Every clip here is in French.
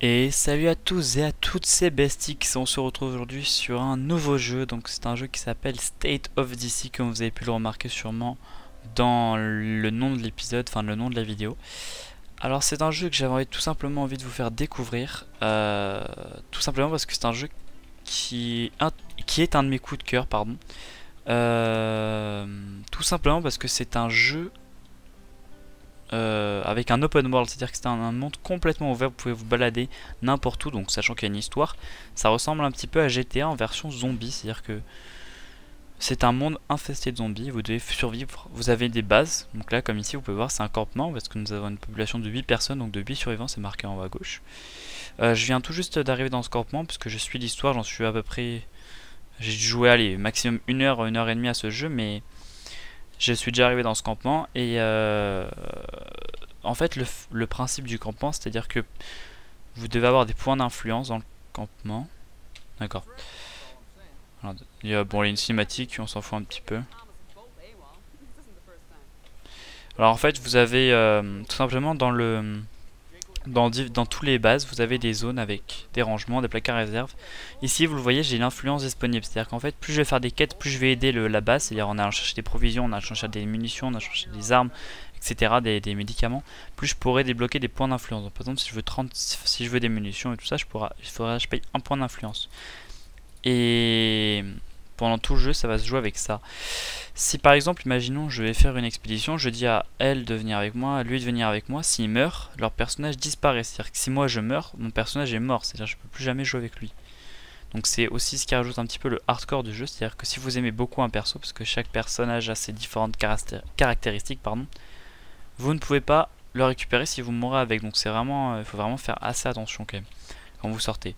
Et salut à tous et à toutes ces besties, on se retrouve aujourd'hui sur un nouveau jeu. Donc c'est un jeu qui s'appelle State of DC, comme vous avez pu le remarquer sûrement dans le nom de l'épisode, enfin le nom de la vidéo. Alors c'est un jeu que j'avais tout simplement envie de vous faire découvrir, tout simplement parce que c'est un jeu qui est un de mes coups de cœur, pardon. Tout simplement parce que c'est un jeu avec un open world, c'est-à-dire que c'est un monde complètement ouvert, vous pouvez vous balader n'importe où, donc sachant qu'il y a une histoire, ça ressemble un petit peu à GTA en version zombie, c'est-à-dire que c'est un monde infesté de zombies, vous devez survivre, vous avez des bases, donc là comme ici vous pouvez voir c'est un campement, parce que nous avons une population de 8 personnes, donc de 8 survivants, c'est marqué en haut à gauche. Je viens tout juste d'arriver dans ce campement, puisque je suis l'histoire, j'en suis à peu près... J'ai joué, allez, maximum 1 et demie à ce jeu, mais... Je suis déjà arrivé dans ce campement et en fait le principe du campement, c'est à dire que vous devez avoir des points d'influence dans le campement. D'accord. Il y a, bon, il y a une cinématique, on s'en fout un petit peu. Alors en fait vous avez tout simplement dans tous les bases, vous avez des zones avec des rangements, des placards réserves. Ici, vous le voyez, j'ai l'influence disponible. C'est-à-dire qu'en fait, plus je vais faire des quêtes, plus je vais aider la base. C'est-à-dire en allant chercher des provisions, en allant chercher des munitions, en allant chercher des armes, etc., des médicaments. Plus je pourrai débloquer des points d'influence. Par exemple, si je veux des munitions et tout ça, il faudra que je paye un point d'influence. Et pendant tout le jeu, ça va se jouer avec ça. Si par exemple, imaginons, je vais faire une expédition, je dis à elle de venir avec moi, à lui de venir avec moi, s'il meurt, leur personnage disparaît. C'est-à-dire que si moi je meurs, mon personnage est mort, c'est-à-dire que je peux plus jamais jouer avec lui. Donc c'est aussi ce qui rajoute un petit peu le hardcore du jeu, c'est-à-dire que si vous aimez beaucoup un perso, parce que chaque personnage a ses différentes caractéristiques, pardon, vous ne pouvez pas le récupérer si vous mourrez avec. Donc c'est vraiment, il faut vraiment faire assez attention quand même, quand vous sortez.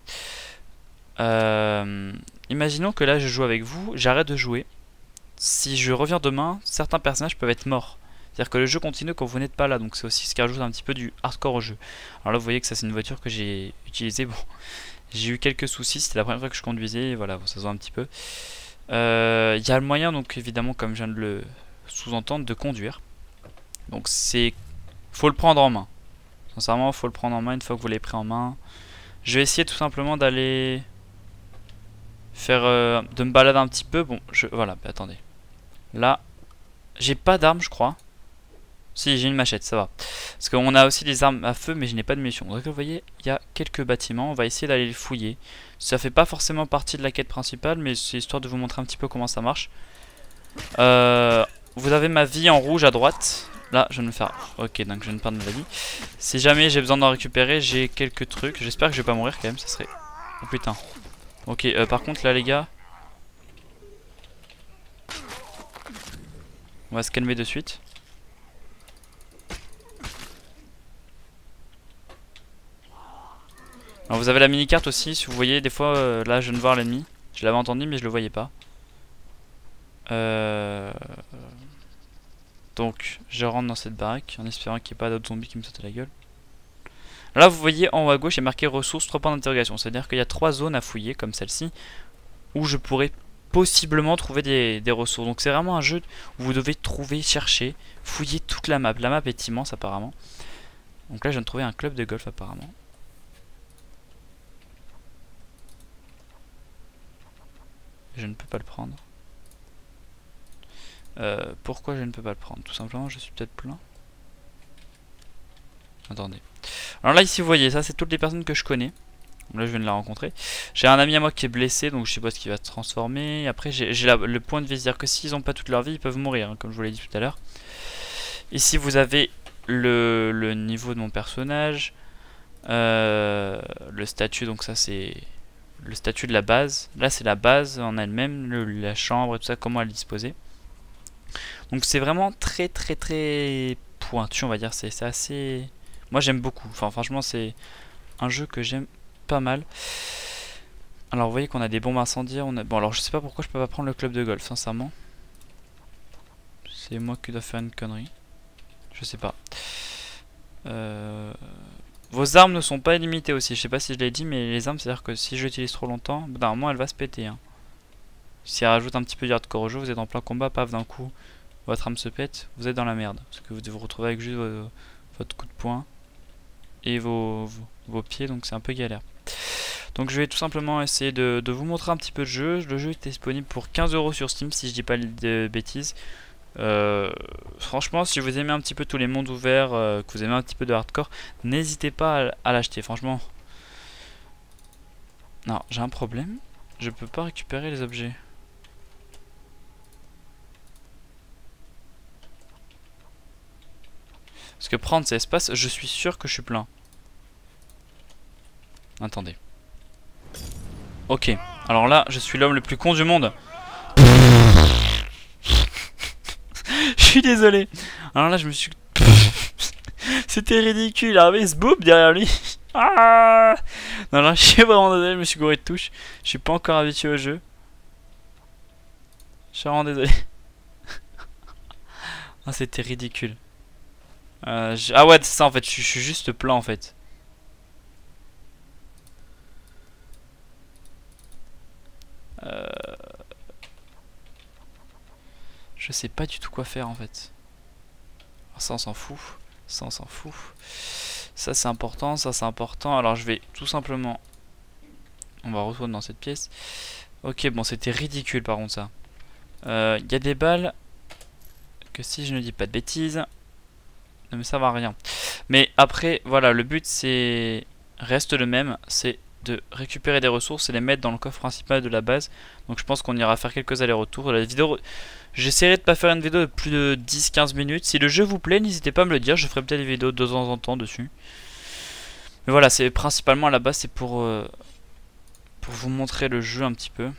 Imaginons que là je joue avec vous, j'arrête de jouer. Si je reviens demain, certains personnages peuvent être morts. C'est-à-dire que le jeu continue quand vous n'êtes pas là, donc c'est aussi ce qui rajoute un petit peu du hardcore au jeu. Alors là vous voyez que ça c'est une voiture que j'ai utilisée, bon, j'ai eu quelques soucis, c'était la première fois que je conduisais, et voilà, bon, ça se voit un petit peu. Il y a le moyen, donc évidemment comme je viens de le sous-entendre, de conduire. Donc c'est... faut le prendre en main. Sincèrement, faut le prendre en main une fois que vous l'avez pris en main. Je vais essayer tout simplement d'aller... faire... de me balader un petit peu, bon, voilà, bah, attendez. Là, j'ai pas d'armes, je crois. Si, j'ai une machette, ça va. Parce qu'on a aussi des armes à feu, mais je n'ai pas de munitions. Donc, vous voyez, il y a quelques bâtiments. On va essayer d'aller les fouiller. Ça fait pas forcément partie de la quête principale, mais c'est histoire de vous montrer un petit peu comment ça marche. Vous avez ma vie en rouge à droite. Là, je viens de me faire... Ok, donc je viens de perdre ma vie. Si jamais j'ai besoin d'en récupérer, j'ai quelques trucs. J'espère que je vais pas mourir quand même, ça serait... Oh putain. Ok, par contre, là, les gars... On va se calmer de suite. Alors vous avez la mini-carte aussi, si vous voyez, des fois, là je viens de voir l'ennemi. Je l'avais entendu mais je le voyais pas. Donc je rentre dans cette baraque en espérant qu'il n'y ait pas d'autres zombies qui me sautent à la gueule. Là vous voyez en haut à gauche il y a marqué ressources 3 points d'interrogation. C'est à dire qu'il y a 3 zones à fouiller comme celle-ci où je pourrais possiblement trouver des ressources. Donc c'est vraiment un jeu où vous devez trouver, chercher, fouiller toute la map. La map est immense apparemment. Donc là je viens de trouver un club de golf apparemment. Je ne peux pas le prendre. Pourquoi je ne peux pas le prendre? Tout simplement je suis peut-être plein. Attendez. Alors là ici vous voyez, ça c'est toutes les personnes que je connais. Donc là je viens de la rencontrer. J'ai un ami à moi qui est blessé, donc je sais pas ce qu'il va se transformer. Après j'ai le point de vie, c'est-à-dire que s'ils n'ont pas toute leur vie ils peuvent mourir, hein, comme je vous l'ai dit tout à l'heure. Ici vous avez le niveau de mon personnage. Le statut, donc ça c'est le statut de la base. Là c'est la base en elle-même, la chambre et tout ça, comment elle est disposée. Donc c'est vraiment très pointu, on va dire. C'est assez... Moi j'aime beaucoup. Enfin franchement c'est un jeu que j'aime pas mal. Alors vous voyez qu'on a des bombes incendiaires. Bon alors je sais pas pourquoi je peux pas prendre le club de golf, sincèrement. C'est moi qui dois faire une connerie. Je sais pas. Vos armes ne sont pas illimitées aussi. Je sais pas si je l'ai dit, mais les armes, c'est à dire que si je l'utilise trop longtemps, d'un moment elle va se péter. Hein. Si elle rajoute un petit peu de hardcore au jeu, vous êtes en plein combat, paf d'un coup, votre arme se pète, vous êtes dans la merde. Parce que vous devez vous retrouver avec juste votre coup de poing et vos pieds, donc c'est un peu galère. Donc je vais tout simplement essayer de vous montrer un petit peu de jeu. Le jeu est disponible pour 15 € sur Steam si je dis pas de bêtises. Franchement, si vous aimez un petit peu tous les mondes ouverts, que vous aimez un petit peu de hardcore, n'hésitez pas à l'acheter. Franchement. Non, j'ai un problème. Je peux pas récupérer les objets. Parce que prendre ces espaces, je suis sûr que je suis plein. Attendez. Ok. Alors là, je suis l'homme le plus con du monde. Je suis désolé. Alors là, je me suis... C'était ridicule. Il a arrivé ce boob derrière lui. Ah non, là, je suis vraiment désolé. Je me suis gouré de touche. Je suis pas encore habitué au jeu. Je suis vraiment désolé. Ah, c'était ridicule. Ah ouais, c'est ça en fait. Je suis juste plein en fait. Je sais pas du tout quoi faire en fait. Alors ça on s'en fout. Ça on s'en fout. Ça c'est important, ça c'est important. Alors je vais tout simplement... On va retourner dans cette pièce. Ok, bon c'était ridicule par contre ça. Il y a des balles que si je ne dis pas de bêtises, ne me servent à rien. Mais après, voilà, le but c'est... reste le même, c'est de récupérer des ressources et les mettre dans le coffre principal de la base. Donc je pense qu'on ira faire quelques allers-retours. La vidéo... J'essaierai de pas faire une vidéo de plus de 10-15 minutes. Si le jeu vous plaît, n'hésitez pas à me le dire. Je ferai peut-être des vidéos de temps en temps dessus. Mais voilà, c'est principalement à la base, c'est pour vous montrer le jeu un petit peu.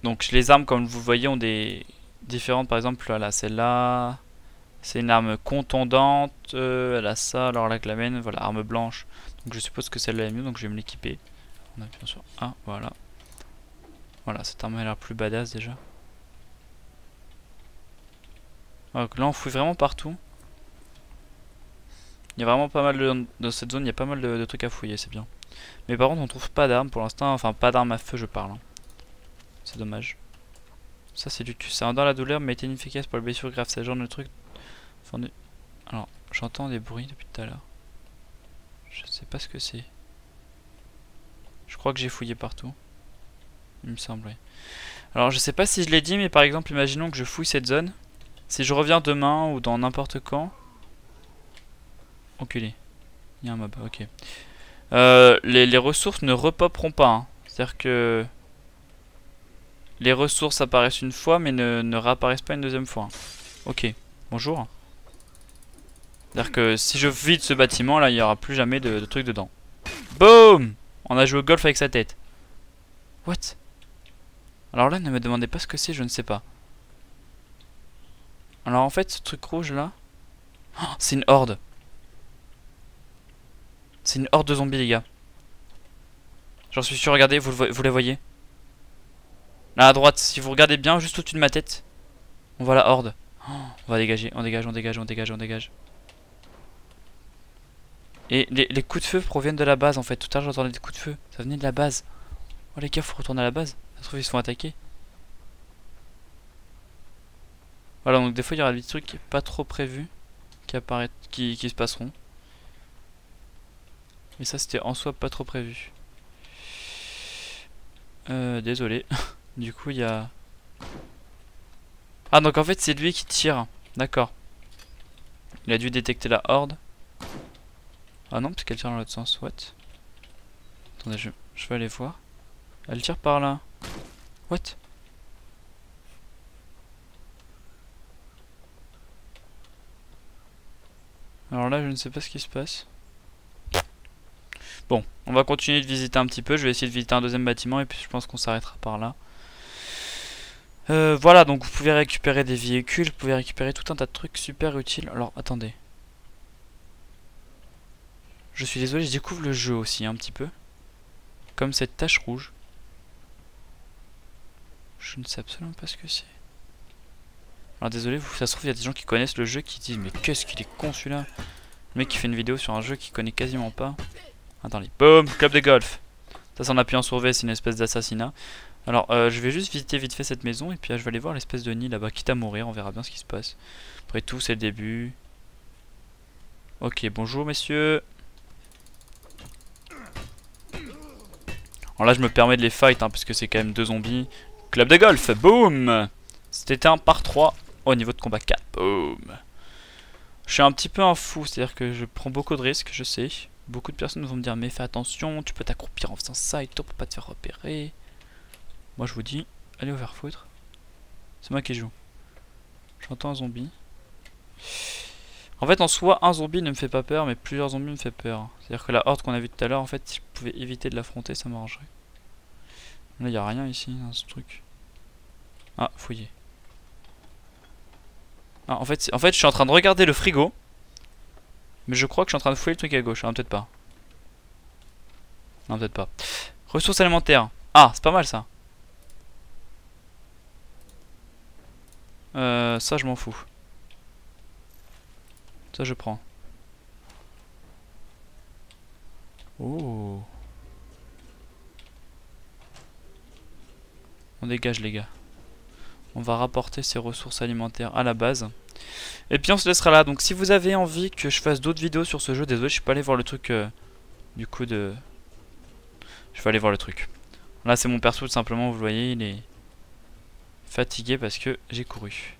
Donc les armes, comme vous voyez, ont des différentes. Par exemple, là, celle-là, c'est une arme contondante. Elle a ça, alors là, la mienne, voilà, arme blanche. Donc je suppose que celle-là est mieux, donc je vais me l'équiper. On a bien sûr un, voilà. Voilà, cette arme a l'air plus badass déjà. Donc là on fouille vraiment partout. Il y a vraiment pas mal dans cette zone, il y a pas mal de trucs à fouiller, c'est bien. Mais par contre on trouve pas d'armes pour l'instant, enfin pas d'armes à feu je parle. Hein. C'est dommage. Ça c'est du cul, c'est un dans la douleur mais est inefficace pour les blessures graves, c'est le genre de truc. Enfin, alors j'entends des bruits depuis tout à l'heure. Je sais pas ce que c'est. Je crois que j'ai fouillé partout. Il me semble, oui. Alors je sais pas si je l'ai dit mais par exemple imaginons que je fouille cette zone. Si je reviens demain ou dans n'importe quand. Enculé. Il y a un mob, ok. Les ressources ne repopperont pas. Hein. C'est-à-dire que les ressources apparaissent une fois mais ne réapparaissent pas une deuxième fois. Hein. Ok, bonjour. C'est-à-dire que si je vide ce bâtiment, là il n'y aura plus jamais de trucs dedans. Boum! On a joué au golf avec sa tête. What? Alors là, ne me demandez pas ce que c'est, je ne sais pas. Alors en fait, ce truc rouge là, oh, c'est une horde. C'est une horde de zombies les gars. J'en suis sûr, regardez, vous les voyez. Là à droite, si vous regardez bien, juste au-dessus de ma tête, on voit la horde. Oh, on va dégager, on dégage, on dégage, on dégage, on dégage. Et les coups de feu proviennent de la base en fait. Tout à l'heure j'entendais des coups de feu, ça venait de la base. Oh les gars, faut retourner à la base. Ça se trouve ils se font attaquer. Voilà, donc des fois il y aura des trucs pas trop prévus qui apparaissent, qui se passeront. Mais ça c'était en soi pas trop prévu. Désolé. Du coup il y a... Ah donc en fait c'est lui qui tire. D'accord. Il a dû détecter la horde. Ah non parce qu'elle tire dans l'autre sens. What? Attendez je vais aller voir. Elle tire par là. What? Alors là je ne sais pas ce qui se passe. Bon, on va continuer de visiter un petit peu. Je vais essayer de visiter un deuxième bâtiment et puis je pense qu'on s'arrêtera par là. Voilà, donc vous pouvez récupérer des véhicules, vous pouvez récupérer tout un tas de trucs super utiles. Alors attendez. Je suis désolé, je découvre le jeu aussi un petit peu. Comme cette tache rouge. Je ne sais absolument pas ce que c'est. Alors désolé, ça se trouve il y a des gens qui connaissent le jeu qui disent mais qu'est-ce qu'il est con celui-là. Le mec qui fait une vidéo sur un jeu qu'il connaît quasiment pas. Attendez, boum, club de golf. Ça en appuyant sur V, c'est une espèce d'assassinat. Alors je vais juste visiter vite fait cette maison et puis je vais aller voir l'espèce de nid là-bas, quitte à mourir, on verra bien ce qui se passe. Après tout c'est le début. Ok, bonjour messieurs. Alors là je me permets de les fight hein, puisque c'est quand même 2 zombies. Club de golf, boum. C'était un par 3 au niveau de combat 4, boum. Je suis un petit peu un fou, c'est-à-dire que je prends beaucoup de risques, je sais. Beaucoup de personnes vont me dire mais fais attention, tu peux t'accroupir en faisant ça et tout pour pas te faire repérer. Moi je vous dis, allez vous faire foutre. C'est moi qui joue. J'entends un zombie. En fait en soi un zombie ne me fait pas peur mais plusieurs zombies me fait peur. C'est-à-dire que la horde qu'on a vue tout à l'heure en fait si je pouvais éviter de l'affronter ça m'arrangerait. Là y a rien ici dans ce truc. Ah fouillé. Ah, en fait je suis en train de regarder le frigo. Mais je crois que je suis en train de fouiller le truc à gauche, hein, peut-être pas. Non peut-être pas. Ressources alimentaires. Ah c'est pas mal ça. Ça je m'en fous. Ça je prends. Oh. On dégage les gars. On va rapporter ces ressources alimentaires à la base. Et puis on se laissera là. Donc si vous avez envie que je fasse d'autres vidéos sur ce jeu, désolé je suis pas allé voir le truc du coup de... Je vais aller voir le truc. Là c'est mon perso tout simplement, vous le voyez, il est fatigué parce que j'ai couru.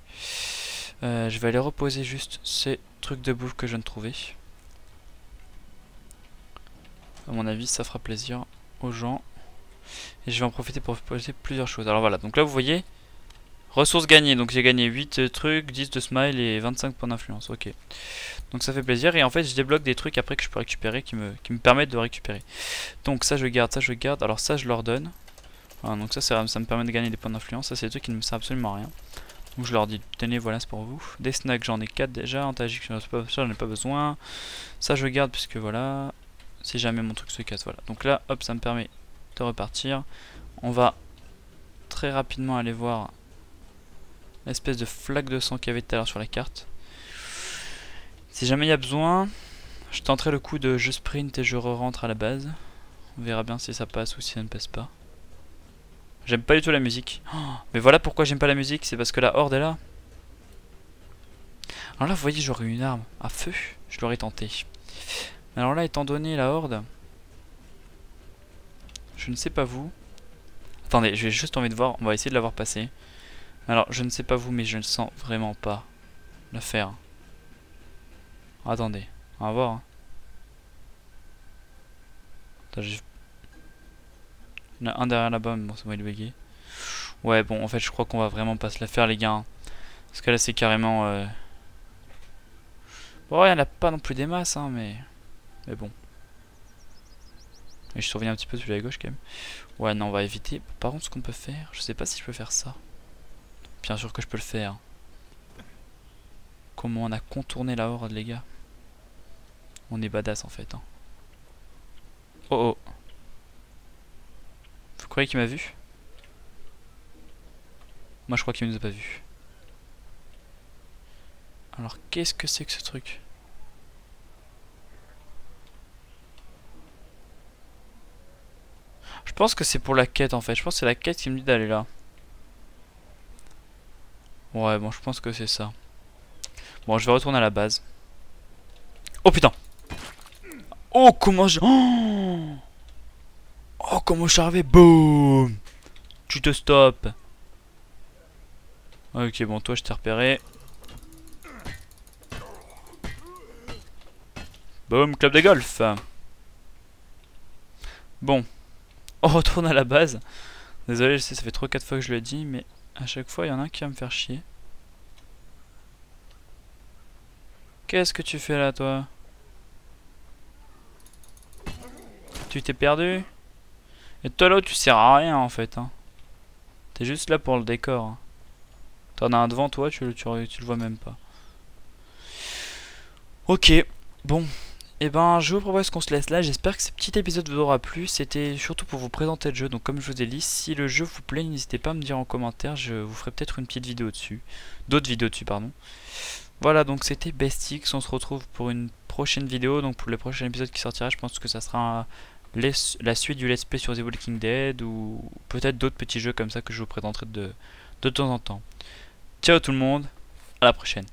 Je vais aller reposer juste ces trucs de bouffe que je viens de trouver. À mon avis ça fera plaisir aux gens. Et je vais en profiter pour poser plusieurs choses. Alors voilà, donc là vous voyez, ressources gagnées. Donc j'ai gagné 8 trucs, 10 de smile et 25 points d'influence. Ok. Donc ça fait plaisir. Et en fait je débloque des trucs après que je peux récupérer qui me permettent de récupérer. Donc ça je garde, ça je garde. Alors ça je leur donne. Voilà, donc ça me permet de gagner des points d'influence. Ça c'est des trucs qui ne me servent absolument à rien. Donc je leur dis, tenez voilà c'est pour vous. Des snacks j'en ai 4 déjà. Antagique j'en ai pas besoin. Ça je garde puisque voilà. Si jamais mon truc se casse, voilà. Donc là hop ça me permet de repartir. On va très rapidement aller voir l'espèce de flaque de sang qu'il y avait tout à l'heure sur la carte. Si jamais il y a besoin, je tenterai le coup de je sprint et je re-rentre à la base. On verra bien si ça passe ou si ça ne passe pas. J'aime pas du tout la musique. Oh, mais voilà pourquoi j'aime pas la musique, c'est parce que la horde est là. Alors là vous voyez j'aurais eu une arme à feu, je l'aurais tenté. Alors là étant donné la horde, je ne sais pas vous. Attendez, j'ai juste envie de voir, on va essayer de l'avoir passé. Alors je ne sais pas vous mais je ne sens vraiment pas la faire. Attendez, on va voir. Attends, il y en a un derrière là-bas, mais bon ça va être bugué. Ouais bon en fait je crois qu'on va vraiment pas se la faire les gars. Parce que là c'est carrément... Bon il n'y en a pas non plus des masses hein mais bon. Et je surveille un petit peu celui à gauche quand même. Ouais non on va éviter. Par contre ce qu'on peut faire, je sais pas si je peux faire ça. Bien sûr que je peux le faire. Comment on a contourné la horde les gars. On est badass en fait hein. Oh oh. Vous croyez qu'il m'a vu? Moi je crois qu'il ne nous a pas vu. Alors qu'est-ce que c'est que ce truc? Je pense que c'est pour la quête en fait. Je pense que c'est la quête qui me dit d'aller là. Ouais bon je pense que c'est ça. Bon je vais retourner à la base. Oh putain. Oh comment je... Oh comment je suis arrivé. Boum. Tu te stops. Ok bon toi je t'ai repéré. Boum club de golf. Bon. On retourne à la base. Désolé je sais ça fait 3-4 fois que je le dis mais à chaque fois il y en a un qui va me faire chier. Qu'est-ce que tu fais là toi? Tu t'es perdu? Et toi là tu sers à rien en fait hein. T'es juste là pour le décor hein. T'en as un devant toi, tu le vois même pas. Ok, bon. Et ben je vous propose qu'on se laisse là, j'espère que ce petit épisode vous aura plu. C'était surtout pour vous présenter le jeu, donc comme je vous ai dit, si le jeu vous plaît, n'hésitez pas à me dire en commentaire, je vous ferai peut-être une petite vidéo dessus. D'autres vidéos dessus, pardon. Voilà, donc c'était Bestix, on se retrouve pour une prochaine vidéo, donc pour le prochain épisode qui sortira, je pense que ça sera la suite du let's play sur The Walking Dead, ou peut-être d'autres petits jeux comme ça que je vous présenterai de temps en temps. Ciao tout le monde, à la prochaine.